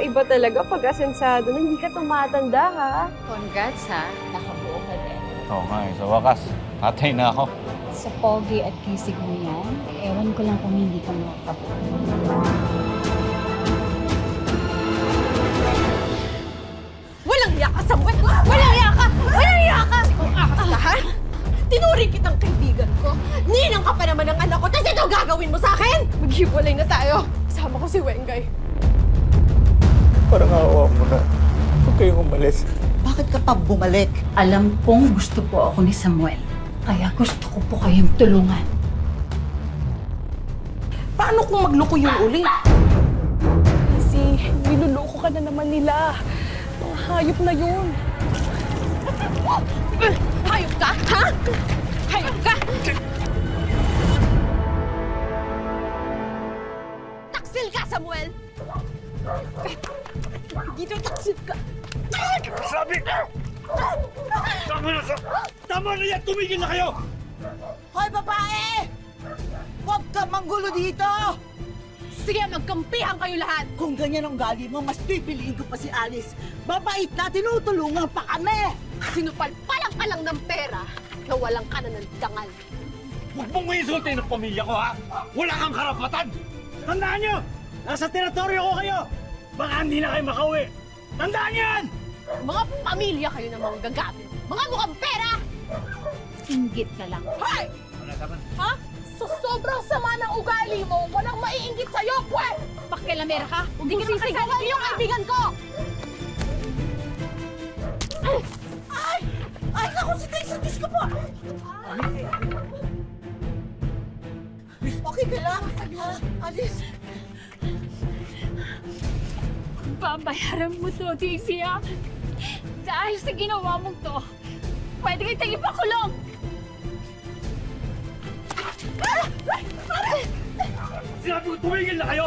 Kakaiba talaga pag asensado na hindi ka tumatanda, ha? Congrats ha, nakabuo ka din. Oo nga sa wakas. Tatay na ako. Sa pogi at kisig mo yan, ewan ko lang kung hindi ka makakabuo. Walang iya ka, Samuel! Walang iya ka! Walang iya ka! Kung akas ka, ha? Tinuring kitang kaibigan ko. Ninang ka pa naman ng anak ko, tapos ito gagawin mo sa akin! Maghiwalay na tayo. Kasama ko si Wengay. Parang awa mo na. Huwag kayong umalis. Bakit ka pa bumalik? Alam kong gusto po ako ni Samuel, kaya gusto ko po kayong tulungan. Paano kung magloko yung uli? Kasi niloloko ka na naman nila. Mga hayop na yun. Hayop ka, ha? Hayop ka! Taksil ka, Samuel! Dito taksil ka! Sabi! Tama na yan! Tumigil na kayo! Hoy, babae! Huwag ka manggulo dito! Sige, magkampihan kayo lahat! Kung ganyan ang gali mo, mas pipiliin ko pa si Alice. Babait na, tinutulungan pa kami! Sinupalpalang ka lang ng pera na walang ka na ng dangal. Huwag mong insultin ang pamilya ko, ha? Wala kang karapatan! Tandaan nyo! Nasa teritoryo ko kayo! Baka hindi na kayo makauwi! Tandaan nyo yan! Mga pamilya kayo na mga gagamit. Mga mukhang pera! Inggit ka lang. Hoy! Ha? Sa sobrang sama ng ugali mo, walang maiinggit sa'yo, pwe! Pakilamera ka? Hindi ka Sisigawan yung kaibigan ko! Ay, naku, si Daisy! Diyos ko po! Okay ka lang? Alice? Babayaran mo to, Daisy, ha? Dahil sa ginawa mong to, pwede kitang ipakulong! Sinabi ko, tumigil na kayo!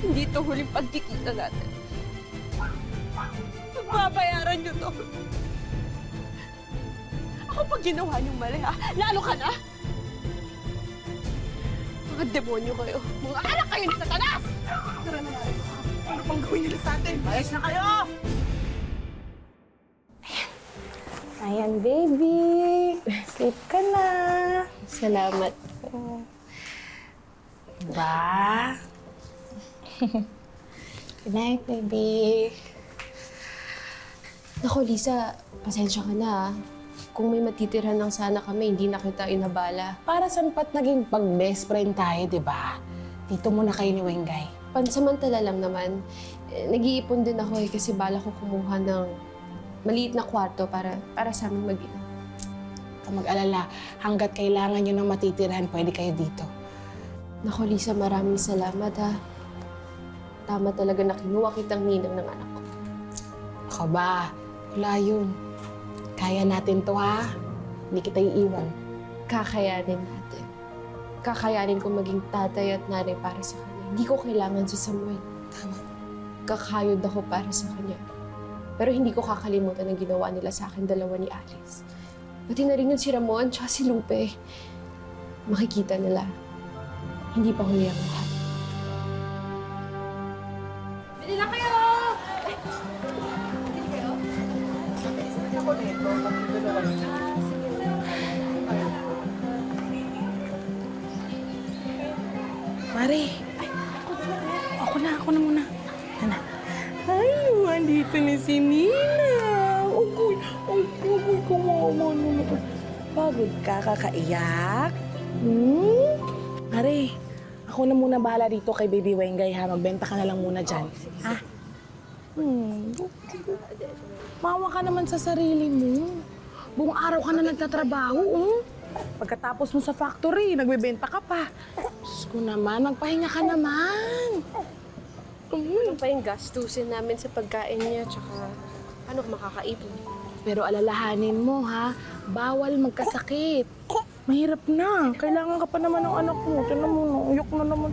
Hindi to huling pagkikita natin. Babayaran niyo to. Ako pag ginawa niyong mali, ha? Lalo ka na! Mga demonyo kayo. Mga anak kayo ni Satanas! Tara na natin. Ano pang gawin nila sa atin? Ayos na kayo! Ayan, baby. Sleep ka na. Salamat. Ba? Good night, baby. Naku, Lisa, pasensya ka na, ha? Kung may matitirhan lang sana kami, hindi na kita inabala. Para saan pat naging pag-best friend tayo, di ba? Dito muna kayo ni Wengay. Pansamantala lang naman. Nag-iipon din ako kasi bala ko kumuha ng maliit na kwarto para sa aming mag-ina. Huwag ka mag-alala. Hanggat kailangan nyo ng matitirhan, pwede kayo dito. Naku, Lisa, maraming salamat, ha? Tama talaga na kinuha kitang ninang ng anak ko. Ako ba? Wala yun. Kaya natin to, ha? Hindi kita iiwan. Kakayanin natin. Kakayanin ko maging tatay at nanay para sa kanya. Hindi ko kailangan si Samuel. Tama. Kakayod ako para sa kanya. Pero hindi ko kakalimutan ang ginawa nila sa akin dalawa ni Alice. Pati na rin yung si Ramon tsaka si Lupe. Makikita nila. Hindi pa huli ang lahat. Bili na kayo! Bili kayo? Mari. Ako na muna. Ano? Ay, andito na si Nina. Ugoy, kumawa naman. Pagod ka, kakaiyak? Mari, ako na muna bahala dito kay Baby Wengay, ha? Magbenta ka na lang muna dyan. Ha? Mawa ka naman sa sarili mo. Buong araw ka na nagtatrabaho, Pagkatapos mo sa factory, nagbebenta ka pa. Diyos ko naman, magpahinga ka naman. Ano pa yung gastusin namin sa pagkain niya tsaka paano makakaipon? Pero alalahanin mo, ha? Bawal magkasakit. Mahirap na. Kailangan ka pa naman ng anak mo. Tiyan mo, uyok na naman.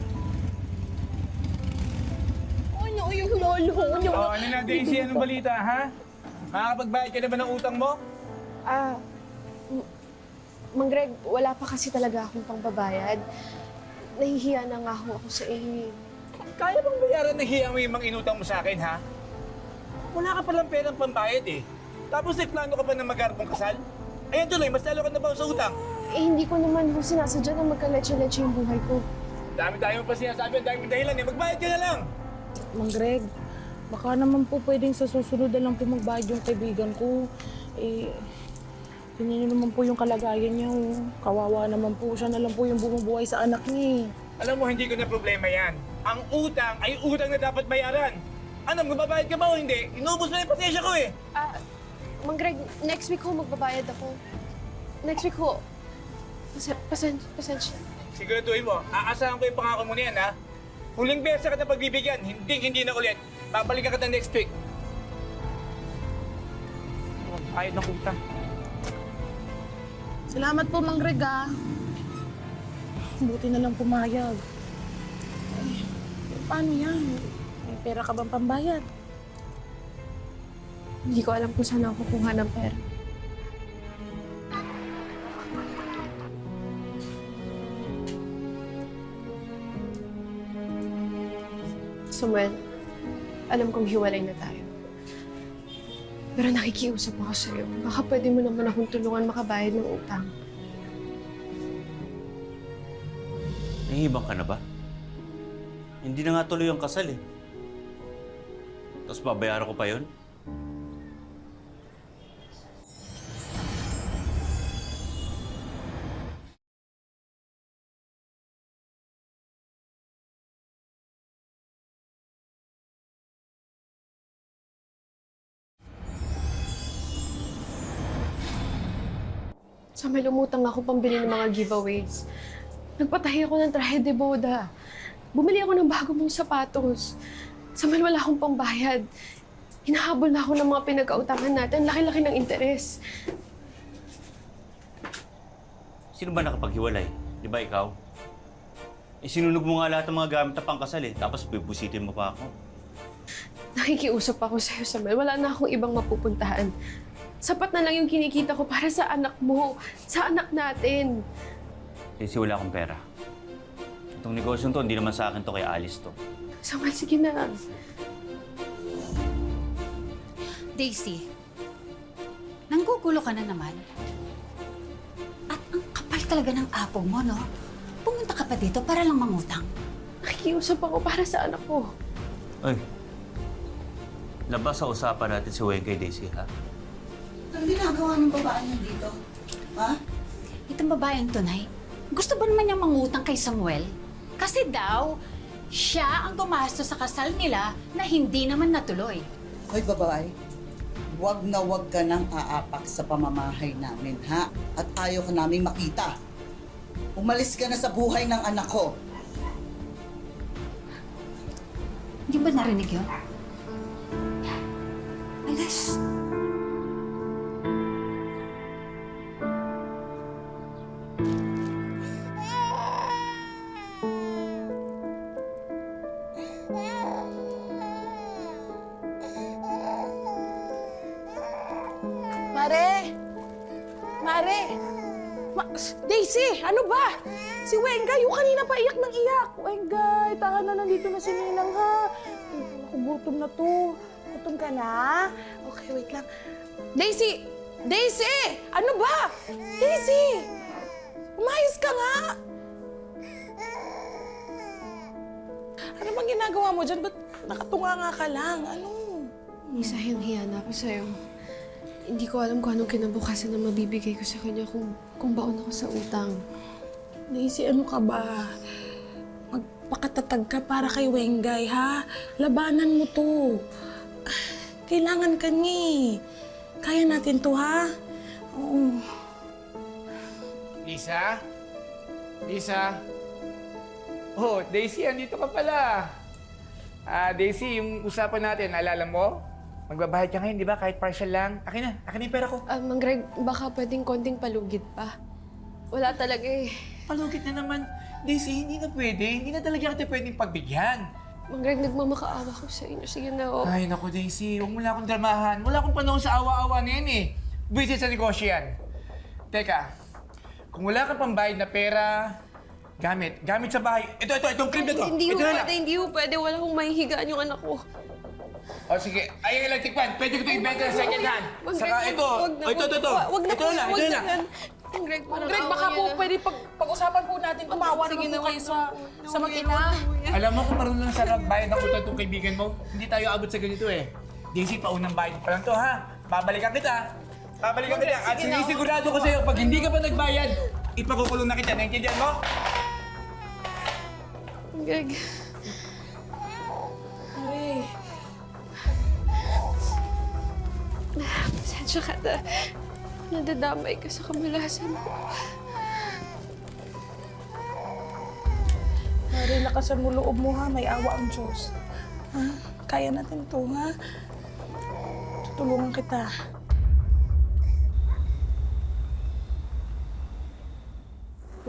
Yung lolo ko. Oh, ano na, Daisy? Anong balita, ha? Makakapagbayad ka na ba ng utang mo? Mang Greg, wala pa kasi talaga akong pangbabayad. Nahihiya na nga ako sa iyo. Kaya bang bayaran na hiya mo yung mga inutang mo sa akin, ha? Wala ka palang perang pambayad eh. Tapos plano ka pa na mag-arap mong kasal? Ayan tuloy, mas lalo ka na ba sa utang? Eh, hindi ko naman ho sinasadya na magkaletse-letse yung buhay ko. Dami-dami mo pa sinasabi, ang dami mong dahilan eh. Magbayad ka na lang! Mang Greg, baka naman po pwedeng sa susunod na lang po magbayad yung kaibigan ko. Eh, tingnan niyo naman po yung kalagayan niya. Oh. Kawawa naman po. Siya na lang po yung bumubuhay sa anak niya. Alam mo, hindi ko na problema yan. Ang utang ay utang na dapat bayaran. Ano, magbabayad ka ba o hindi? Inubos mo na yung pasensya ko eh. Mang Greg, next week ho magbabayad ako. Next week ho. Pasensya. Siguraduhin mo, aasahan ko yung pangako mo na yan, ha? Huling beses ka na pagbibigyan, hindi na ulit. Babalikan ka na next week. Ayod ng utang. Salamat po, Mang Greg, ah. Buti na lang pumayag. Eh, paano yan? May pera ka bang pambayad? Hindi ko alam kung saan ako kukuha ng pera. Samuel, alam kong hiwalay na tayo. Pero nakikiusap ako sa'yo. Baka pwede mo naman akong tulungan makabayad ng utang. Nahihibang ka na ba? Hindi na nga tuloy ang kasal eh. Tapos babayaran ko pa yun? Samuel, umutang ako pambili ng mga giveaways. Nagpatahi ako ng traje de boda. Bumili ako ng bago mong sapatos. Samuel, wala akong pambayad. Hinahabol na ako ng mga pinag-autangan natin. Laki-laki ng interes. Sino ba nakapaghiwalay? Di ba ikaw? Eh sinunog mo nga lahat ng mga gamit na pangkasal eh. Tapos bibusitin mo pa ako. Nakikiusap ako sa'yo, Samuel. Wala na akong ibang mapupuntahan. Sapat na lang yung kinikita ko para sa anak mo. Sa anak natin. Kasi wala akong pera. Itong negosyo to, hindi naman sa akin to, kay Alice to. Samuel, sige na. Daisy, nanggugulo ka na naman. At ang kapal talaga ng apog mo, no? Pumunta ka pa dito para lang mangutang. Nakikiusap ako para sa anak ko. Ay, labas sa usapan natin si Weng kay Daisy, ha? Ang ginagawa ng babae niyo dito? Ha? Itong babaeng tunay, gusto ba naman niyang mangutang kay Samuel? Kasi daw, siya ang gumastos sa kasal nila na hindi naman natuloy. Hoy, babae. Huwag na huwag ka nang aapak sa pamamahay namin, ha? At ayaw ka naming makita. Umalis ka na sa buhay ng anak ko. Hindi ba narinig yun? Alas, Mare! Mare! Daisy, ano ba? Si Wengay, yung kanina pa iyak ng iyak. Wengay, tahan na, nandito na si Ninang, ha? Ako, gutom na to. Gutom ka na? Okay, wait lang. Daisy! Daisy! Ano ba? Daisy! Umayos ka nga! Ano bang ginagawa mo dyan? Ba't nakatunga nga ka lang? Ano? Isahiyang-hiya na ako sa'yo. Hindi ko alam kung anong kinabukasan na mabibigay ko sa kanya kung baon ako sa utang. Daisy, ano ka ba? Magpakatatag ka para kay Wengay, ha? Labanan mo to. Kailangan ka ni. Kaya natin to, ha? Oo. Lisa? Lisa? Oh, Daisy, andito ka pala. Daisy, yung usapan natin, alala mo? Magbabayad ka ngayon, di ba? Kahit partial lang. Akin na yung pera ko. Mang Greg, baka pwedeng konting palugid pa. Wala talaga eh. Palugit na naman. Daisy, hindi na pwede. Hindi na talaga kita pwedeng pagbigyan. Mang Greg, nagmamakaawa ko sa inyo. Sige na, oh. Ay, naku, Daisy. Huwag mo na akong dramahan. Wala akong panahon sa awa-awa na yan eh. Busy sa negosyo yan. Teka, kung wala kang pambayad na pera, gamit sa bahay. Itong crib na to. Hindi Ito ho na lang. pwede, hindi ho pwede. Wala hong mahihigaan yung anak ko. O sige, ayun lang tikpan. Pwede ko ito ibenta sa second hand. Saka ito. Wag na, Ito. Wag na Ito na lang, wag ito na na lang. yan. Ang Greg, parang Greg, baka awa po niya na. pwede pag-usapan po natin. Tumawa Sige naman po na, kayo sa makina. Alam mo kung marunong lang sarap bayad ng utang itong kaibigan mo, hindi tayo abot sa ganito eh. DC, paunang bayad pa lang to ha. Babalikan kita. Babalikan kita. At sinisigurado ko sa'yo, pag hindi ka pa nagbayad, ipakukulong na kita. Naintindihan mo? Greg. Pasensya ka na. Nadadamay ka sa kamalasan ko. Mari, lakasan mo loob mo ha. May awa ang Diyos. Ha? Kaya natin to ha. Tutulungan kita.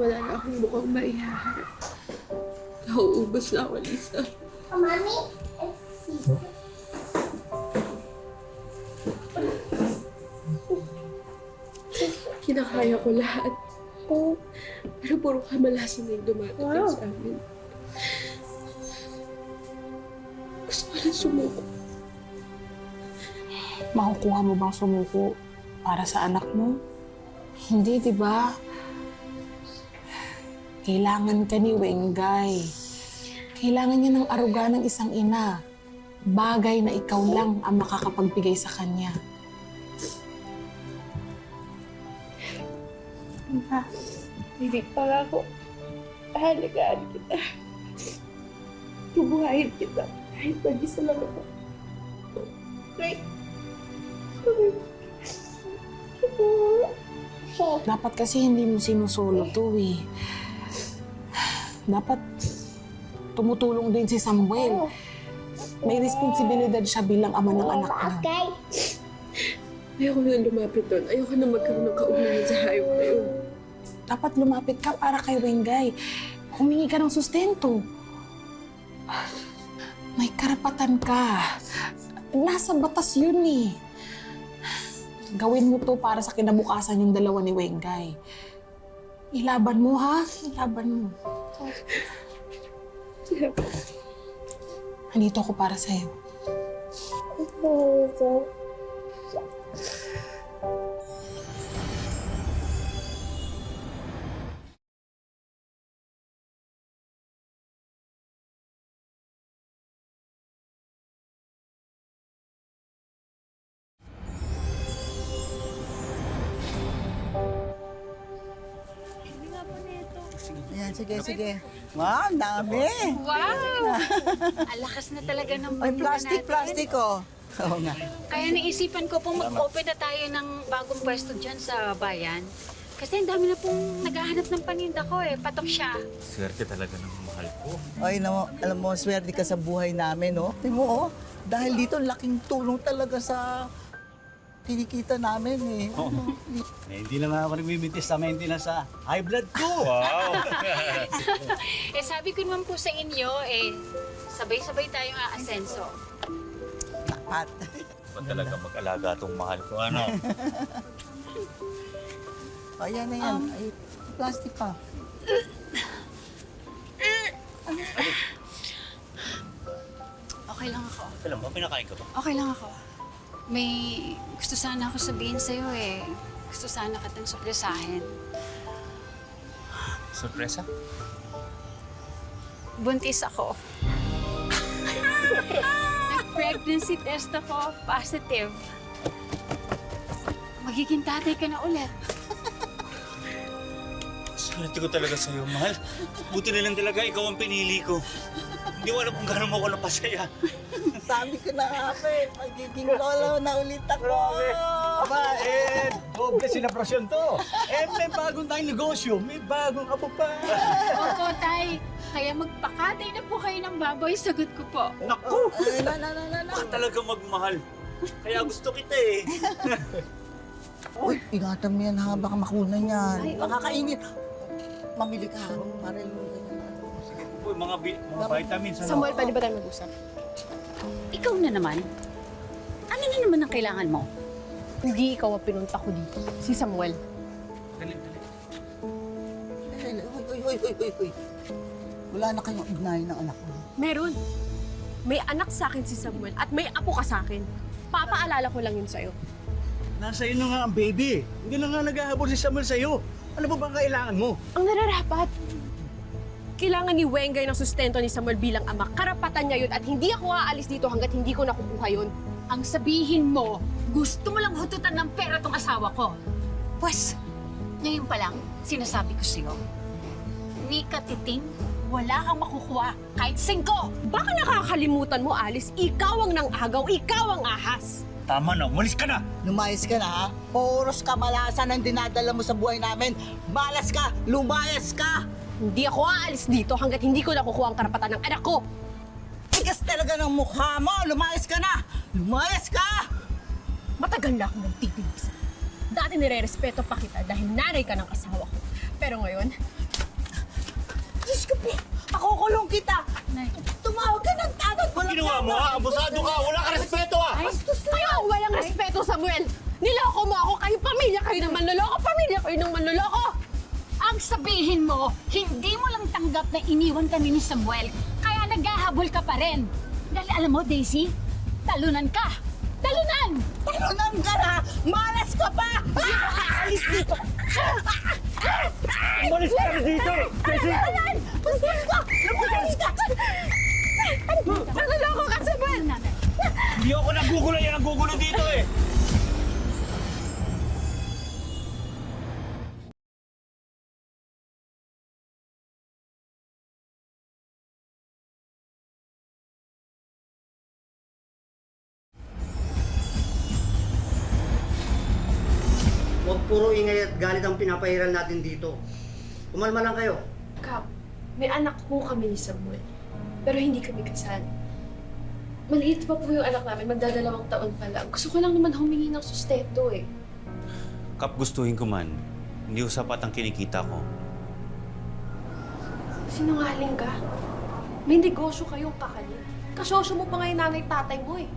Wala na akong mukhang maihaharap. Nauubos na ako, Lisa. Mommy, it's Caesar. Kinakaya ko lahat. Pero puro kamalasan na yung dumadating sa amin. Gusto ko lang sumuko. Makukuha mo bang sumuko para sa anak mo? Hindi, di ba? Kailangan ka ni Wengay. Kailangan niya ng aruga ng isang ina. Bagay na ikaw lang ang makakapagbigay sa kanya. Hindi pa ako. Halagaan kita. Tubuhayin kita. Kahit mag-isa lang ako. Right? Dapat kasi hindi mo sinusulo to eh. Dapat tumutulong din si Samuel. May responsibilidad siya bilang ama ng anak niya. Okay. Ayoko na lumapit doon. Ayoko na magkaroon ng kaugnayan sa hayop na yun. Dapat lumapit ka para kay Wengay. Humingi ka ng sustento. May karapatan ka. Nasa batas yun eh. Gawin mo to para sa kinabukasan yung dalawa ni Wengay. Ilaban mo ha? Ilaban mo. Nandito ako para sa'yo. Ayan, sige. Wow, ang dami. Wow! Alakas na talaga ng Ay, banda plastic, oh. Oo nga. Kaya naisipan ko pong mag-open na tayo ng bagong pwesto dyan sa bayan. Kasi ang dami na pong naghahanap ng paninda ko eh. Patok siya. Swerte talaga ng mahal ko. Ay, alam mo, swerte ka sa buhay namin, oh. Tingnan mo, oh. Dahil dito, laking tulong talaga sa kinikita namin, eh. Hindi na nga ako nagmimintis sa maintenance sa high blood ko. Wow! Eh sabi ko naman po sa inyo eh, sabay-sabay tayong aasenso. Dapat. Ba talaga mag-alaga tong mahal ko, ano? Ayan na yan. Ay, plastic pa. Okay lang ako. Alam mo, pinakain ka ba? Okay lang ako. May gusto sana ako sabihin sa'yo eh. Gusto sana kitang surpresahin. Sorpresa? Buntis ako. Nag-pregnancy test ako, positive. Magiging tatay ka na ulit. Swerte ko talaga sa'yo, mahal. Buti na lang talaga ikaw ang pinili ko. Hindi ko alam kung gano'n mo ako napasaya. Sabi ko na nga, magiging lolo na ulit ako. Aba, doble selebrasyon to. May bagong tayong negosyo, may bagong apo pa. Opo, tay. Kaya magpakatay na po kayo ng baboy, sagot ko po. Naku! Ay, na. Baka talaga magmahal. Kaya gusto kita eh. Uy, ingatan mo yan ha, baka makunan yan. Baka kainit. Mamili ka ha, para yung Uy, mga Vitamins, ano? Samuel, pwede ba tayo mag-usap? Ikaw na naman. Ano na naman ang kailangan mo? Hindi ikaw ang pinunta ko dito. Si Samuel. Dali. Uy. Wala na kayong ugnayan ng anak ko. Meron. May anak sa akin si Samuel at may apo ka sa akin. Papaalala ko lang yun sa'yo. Nasa iyo na nga ang baby. Hindi na nga naghahabol si Samuel sa'yo. Ano ba bang kailangan mo? Ang nararapat, kailangan ni Wengay ng sustento ni Samuel bilang ama. Karapatan niya yun at hindi ako aalis dito hanggat hindi ko nakukuha yun. Ang sabihin mo, gusto mo lang hututan ng pera tong asawa ko. Pwes, ngayon pa lang, sinasabi ko sa'yo, ni Katiting, wala kang makukuha kahit 5. Baka nakakalimutan mo, Alice, ikaw ang nang-agaw, ikaw ang ahas. Tama na, umalis ka na! Lumayas ka na, ha? Oros kamalasan ang dinadala mo sa buhay namin. Malas ka! Lumayas ka! Hindi ako aalis dito hanggat hindi ko nakukuha ang karapatan ng anak ko. Tigas talaga ng mukha mo! Lumayas ka na! Lumayas ka! Matagal na akong nagtitinig sa'yo. Dati nire-respeto pa kita dahil nanay ka ng asawa ko. Pero ngayon, Diyos ko po! Pakukulong kita! Tumawag ka ng tanod! Walang Ginawa mo ha? Abusado ka! Wala ka respeto ha! kayo walang respeto, Samuel! Niloko mo ako, kayo pamilya kayo ng manloloko, pamilya kayo ng manloloko! Ang sabihin mo, hindi mo lang tanggap na iniwan kami ni Samuel, kaya naghahabol ka pa rin. Dahil alam mo, Daisy, talunan ka! Talunan! Talunan ka na! Malas ka pa! Alis dito! Umalis ka na dito! Daisy! Diyos ko! Lumayas ka! Manloloko ka, Samuel! Hindi ako nagugulo, yan ang gugulo dito eh! Huwag puro ingay at galit ang pinapahiran natin dito. Kumalma lang kayo. Kap, may anak po kami ni Samuel. Pero hindi kami kasal. Maliit pa po yung anak namin, magdadalawang taon pa lang. Gusto ko lang naman humingi ng sustento eh. Kap, gustuhin ko man. Hindi ko sapat ang kinikita ko. Sinungaling ka? May negosyo kayong kakalit. Kasosyo mo pa nga yung nanay-tatay mo eh.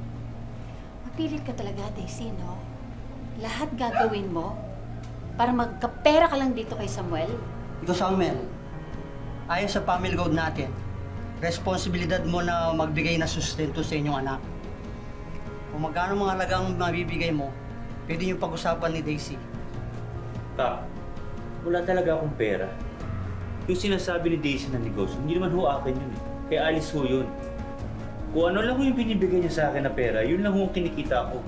Mapilit ka talaga, Daisy, no? Lahat gagawin mo para magkapera ka lang dito kay Samuel? Ikaw, Samuel, ayon sa family code natin, responsibilidad mo na magbigay na sustento sa inyong anak. Kung magkano mga halagang mabibigay mo, pwede niyong pag-usapan ni Daisy. Kap, wala talaga akong pera. Yung sinasabi ni Daisy na negosyo, hindi naman ho akin yun eh. Kaya Alice ho yun. Kung ano lang ho yung binibigay niya sa akin na pera, yun lang ho ang kinikita ko.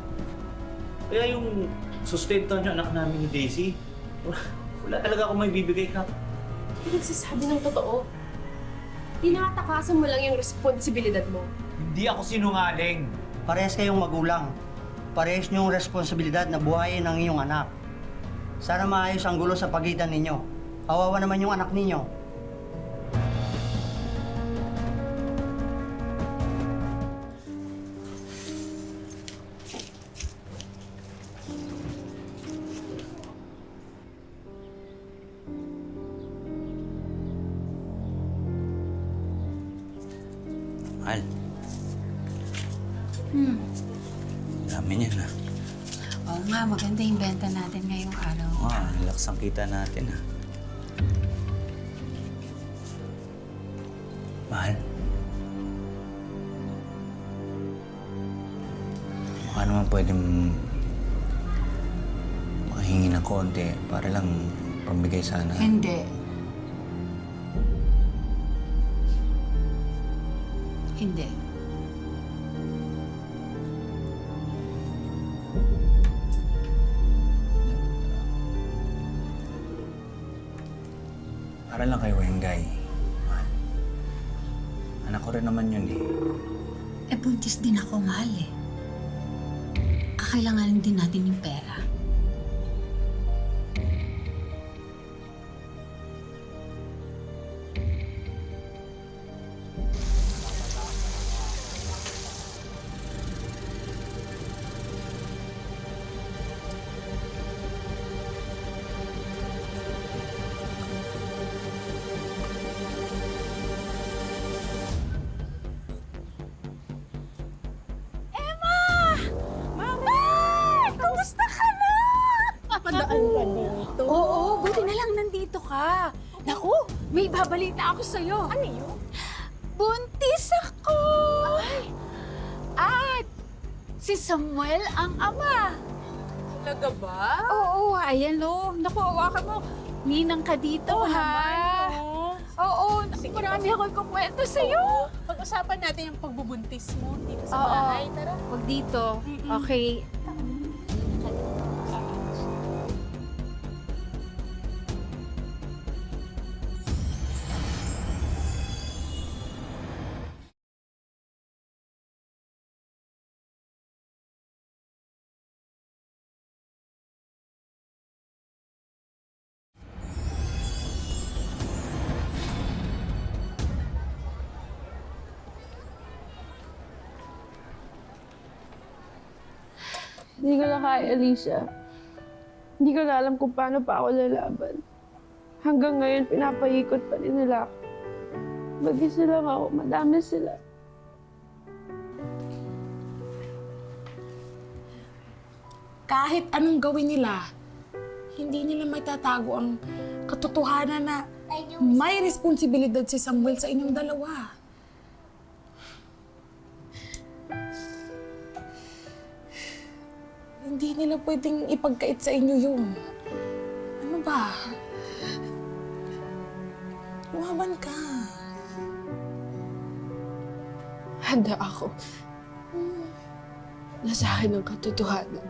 Kaya yung sustento niyo anak namin ni Daisy, wala talaga akong may bibigay, Kap. Hindi nagsasabi ng totoo. Tinatakasan mo lang yung responsibilidad mo. Hindi ako sinungaling. Parehas kayong magulang. Parehas niyong responsibilidad na buhayin ang iyong anak. Sana maayos ang gulo sa pagitan ninyo. Kawawa naman yung anak ninyo. Mahal. Dami niya na. Oo nga, maganda yung benta natin ngayong araw. Relax ang kita natin ha. Mahal. Baka naman pwedeng makahingi ng konti para lang pambigay sana. Hindi. Hindi. Para lang kay Wengay. Mahal. Anak ko rin naman yun eh. Eh, buntis din ako, mahal eh. Kakailanganin din natin yung pera. Padaan ka dito. Oo, buti na lang nandito ka. Naku, May babalita ako sa'yo. Ano yun? Buntis ako! At si Samuel ang ama. Talaga ba? Oo, ayan lo. Naku, hawakan mo. Ninang ka dito, ha? Oo, marami ako ikukwento sa'yo. Pag-usapan natin yung pagbubuntis mo dito sa Oo. bahay. Tara. Huwag dito. Okay. Hindi ko na kaya, Alicia. Hindi ko na alam kung paano pa ako lalaban. Hanggang ngayon, pinapaikot pa rin nila ako. Mag-isa lang ako, madami sila. Kahit anong gawin nila, hindi nila matatago ang katotohanan na may responsibilidad si Samuel sa inyong dalawa. Hindi nila pwedeng ipagkait sa inyo yun. Ano ba? Lumaban ka. Handa ako. Nasa akin ang katotohanan.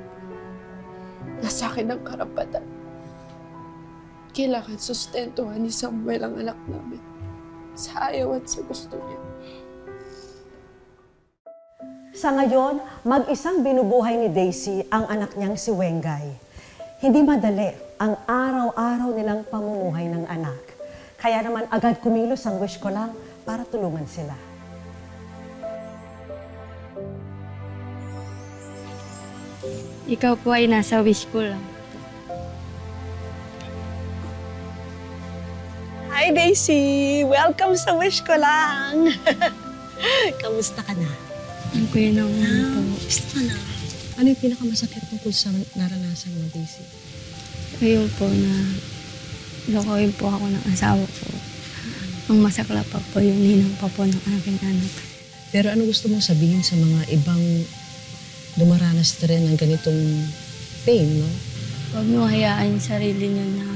Nasa akin ang karapatan. Kailangan sustentuhan ni Samuel ang anak namin. Sa ayaw at sa gusto niya. Sa ngayon, mag-isang binubuhay ni Daisy ang anak niyang si Wengay. Hindi madali ang araw-araw nilang pamumuhay ng anak. Kaya naman agad kumilos ang wish ko lang para tulungan sila. Ikaw po ay nasa wish ko lang. Hi Daisy! Welcome sa wish ko lang! Kamusta ka na? Ang kuya naman po. Gusto ka na? Ano yung pinakamasakit tungkol sa naranasan mo, Daisy? Ayun po na lokohin po ako ng asawa ko. Ang masakla pa po yung ninang pa po ng aking anak. Pero ano gusto mong sabihin sa mga ibang dumaranas na rin ng ganitong pain, no? Huwag niyo hayaan yung sarili niyo na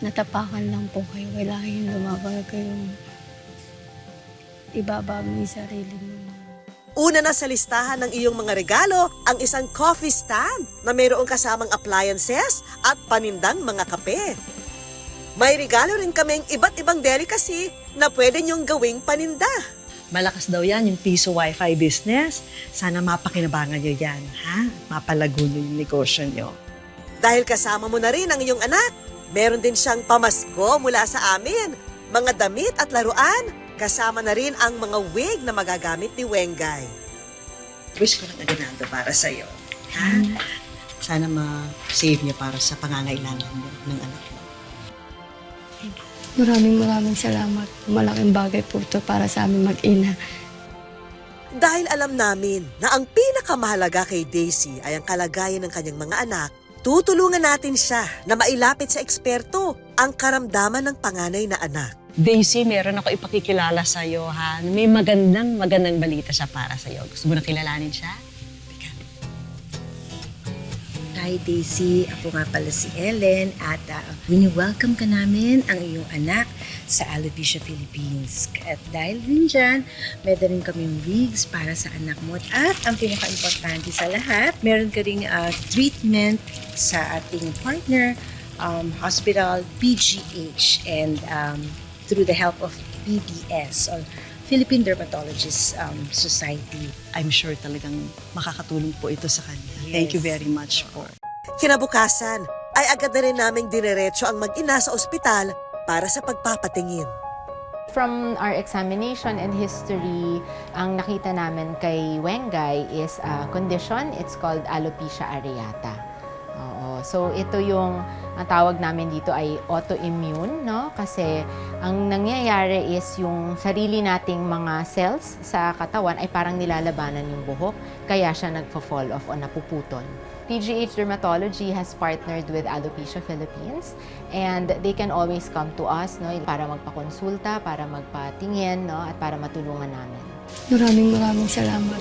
natapakan lang po kayo. Kailangan yung lumabag kayo. Ibabag mo yung sarili niyo. Una na sa listahan ng iyong mga regalo ang isang coffee stand na mayroong kasamang appliances at panindang mga kape. May regalo rin kaming iba't ibang delicacy na pwede niyong gawing paninda. Malakas daw yan yung piso wifi business. Sana mapakinabangan nyo yan, ha? Mapalago nyo yung negosyo nyo. Dahil kasama mo na rin ang iyong anak, meron din siyang pamasko mula sa amin. Mga damit at laruan, kasama na rin ang mga wig na magagamit ni Wengay. Wish ko na ganado para sa'yo, ha? Sana ma-save nyo para sa pangangailangan mo ng anak mo. Maraming salamat. Malaking bagay po ito para sa aming mag-ina. Dahil alam namin na ang pinakamahalaga kay Daisy ay ang kalagayan ng kanyang mga anak, tutulungan natin siya na mailapit sa eksperto ang karamdaman ng panganay na anak. Daisy, meron ako ipakikilala sa'yo, ha? May magandang balita siya para sa'yo. Gusto mo na kilalanin siya? Hi Daisy, ako nga pala si Ellen at wini-welcome ka namin ang iyong anak sa Alopecia Philippines. At dahil rin dyan, meron rin kaming wigs para sa anak mo. At ang pinaka-importante sa lahat, meron ka ring treatment sa ating partner, Hospital PGH, and through the help of PDS or Philippine Dermatologists Society. I'm sure talagang makakatulong po ito sa kanya. Yes. Thank you very much po. Kinabukasan ay agad na rin naming dinerecho ang mag-ina sa ospital para sa pagpapatingin. From our examination and history, ang nakita namin kay Wengay is a condition. It's called alopecia areata. Oo. So ito yung Ang tawag namin dito ay autoimmune, no? Kasi ang nangyayari is yung sarili nating mga cells sa katawan ay parang nilalabanan yung buhok, kaya siya nagpo-fall off o napuputol. PGH Dermatology has partnered with Alopecia Philippines, and they can always come to us, no, para magpakonsulta, para magpatingin, no, at para matulungan namin. Maraming salamat.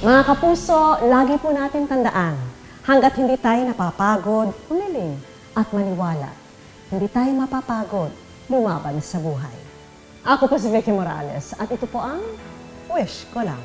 Mga kapuso, lagi po natin tandaan, hanggat hindi tayo napapagod, umiling at maniwala, hindi tayo mapapagod, lumaban sa buhay. Ako po si Vicky Morales at ito po ang Wish Ko Lang.